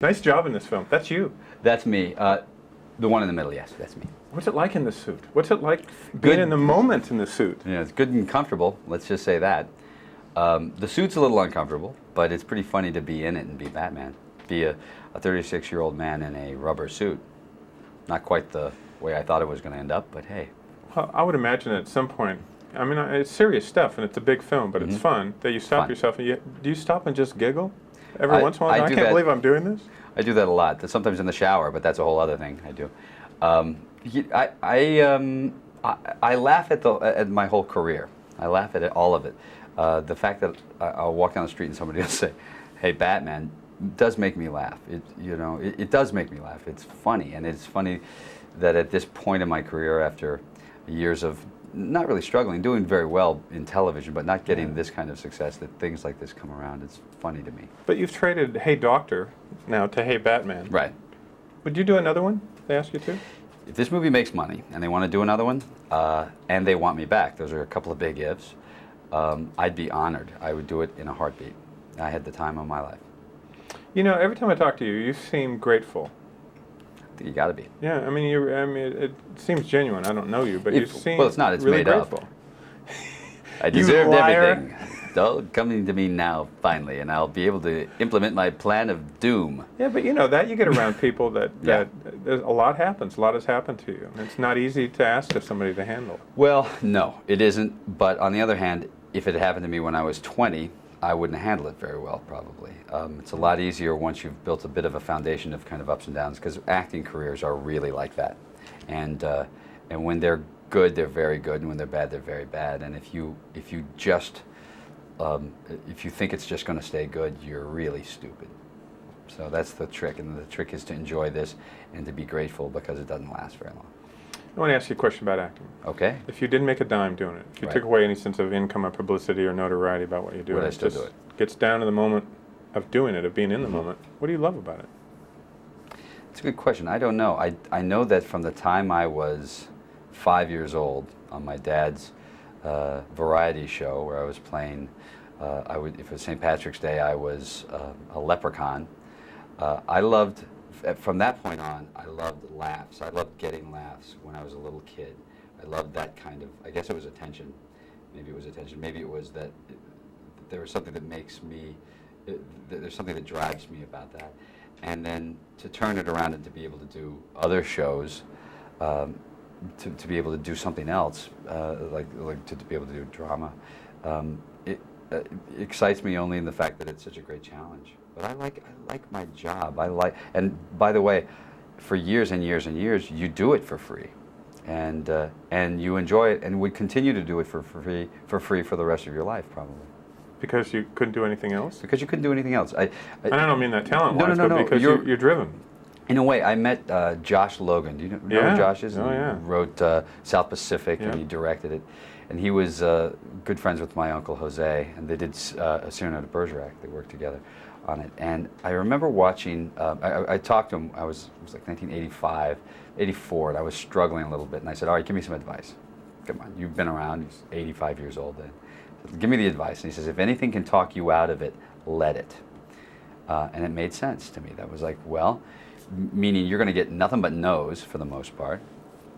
Nice job in this film. That's you. That's me. The one in the middle, yes, that's me. What's it like in the suit? What's it like being in the moment in the suit? Yeah, it's good and comfortable, let's just say that. The suit's a little uncomfortable, but it's pretty funny to be in it and be Batman. Be a 36-year-old man in a rubber suit. Not quite the way I thought it was going to end up, but hey. Well, I would imagine at some point, I mean, it's serious stuff, and it's a big film, but it's fun, that you stop yourself, and do you stop and just giggle every once in a while? I can't believe I'm doing this. I do that a lot. Sometimes in the shower, but that's a whole other thing I do. I laugh at my whole career. I laugh at all of it. The fact that I'll walk down the street and somebody will say, "Hey, Batman," does make me laugh. It does make me laugh. It's funny, and it's funny that at this point in my career, after years of not really struggling, doing very well in television, but not getting this kind of success, that things like this come around. It's funny to me. But you've traded "Hey Doctor" now to "Hey Batman." Right. Would you do another one? They ask you to? If this movie makes money and they want to do another one, and they want me back, those are a couple of big ifs, I'd be honored. I would do it in a heartbeat. I had the time of my life. You know, every time I talk to you, you seem grateful. You got to be. Yeah, I mean, it seems genuine. I don't know you, but you seem well, it's not. It's really made grateful. up. I deserved liar. everything. It's coming to me now, finally, and I'll be able to implement my plan of doom. Yeah, but you know that you get around people that there's a lot happens. A lot has happened to you. It's not easy to ask of somebody to handle. Well, no, it isn't. But on the other hand, if it had happened to me when I was 20, I wouldn't handle it very well, probably. It's a lot easier once you've built a bit of a foundation of kind of ups and downs, because acting careers are really like that. And when they're good, they're very good, and when they're bad, they're very bad. And if you think it's just going to stay good, you're really stupid. So that's the trick, and the trick is to enjoy this and to be grateful, because it doesn't last very long. I want to ask you a question about acting. Okay. If you didn't make a dime doing it, if you took away any sense of income or publicity or notoriety about what you do, would I still do it? Gets down to the moment of doing it, of being in the moment, what do you love about it? It's a good question. I don't know. I know that from the time I was 5 years old on my dad's variety show, where I was playing, if it was St. Patrick's Day, I was a leprechaun. From that point on, I loved laughs. I loved getting laughs when I was a little kid. I loved that kind of, I guess it was attention. Maybe it was attention. Maybe it was that there was something that makes me, there's something that drives me about that. And then to turn it around and to be able to do other shows, to be able to do something else, like to be able to do drama, it excites me only in the fact that it's such a great challenge. But I like my job. And by the way, for years and years and years, you do it for free, and you enjoy it, and would continue to do it for free for the rest of your life, probably. Because you couldn't do anything else? Because you couldn't do anything else. I don't mean that talent-wise, no, but because you're driven. In a way, I met Josh Logan. Do you know who Josh is? Oh, yeah. He wrote South Pacific, and he directed it. And he was good friends with my uncle Jose, and they did Cyrano de Bergerac. They worked together on it. And I remember watching, I talked to him, it was like 1985, 84, and I was struggling a little bit. And I said, all right, give me some advice. Come on, you've been around, he's 85 years old then. So, give me the advice. And he says, if anything can talk you out of it, let it. And it made sense to me. That was like, well, meaning you're going to get nothing but no's for the most part.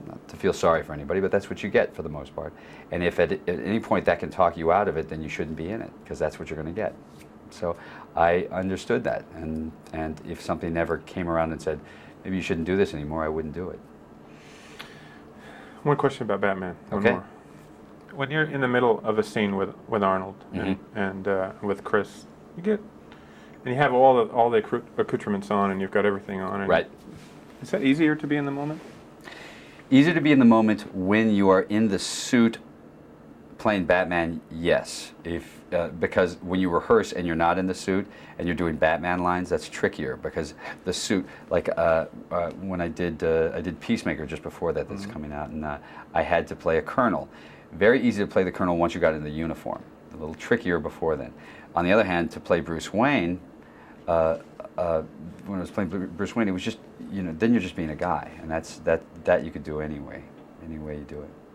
Not to feel sorry for anybody, but that's what you get for the most part. And if at any point that can talk you out of it, then you shouldn't be in it, because that's what you're going to get. So I understood that, and if something never came around and said, maybe you shouldn't do this anymore, I wouldn't do it. One question about Batman. One more. When you're in the middle of a scene with Arnold and with Chris, and you have all the accoutrements on, and you've got everything on. And right. Is that easier to be in the moment? Easier to be in the moment when you are in the suit playing Batman, yes. Because when you rehearse and you're not in the suit and you're doing Batman lines, that's trickier, because the suit, like when I did Peacemaker just before that, that's coming out, and I had to play a colonel. Very easy to play the colonel once you got in the uniform. A little trickier before then. On the other hand, to play Bruce Wayne, when I was playing Bruce Wayne, it was just, then you're just being a guy, and that you could do anyway, any way you do it.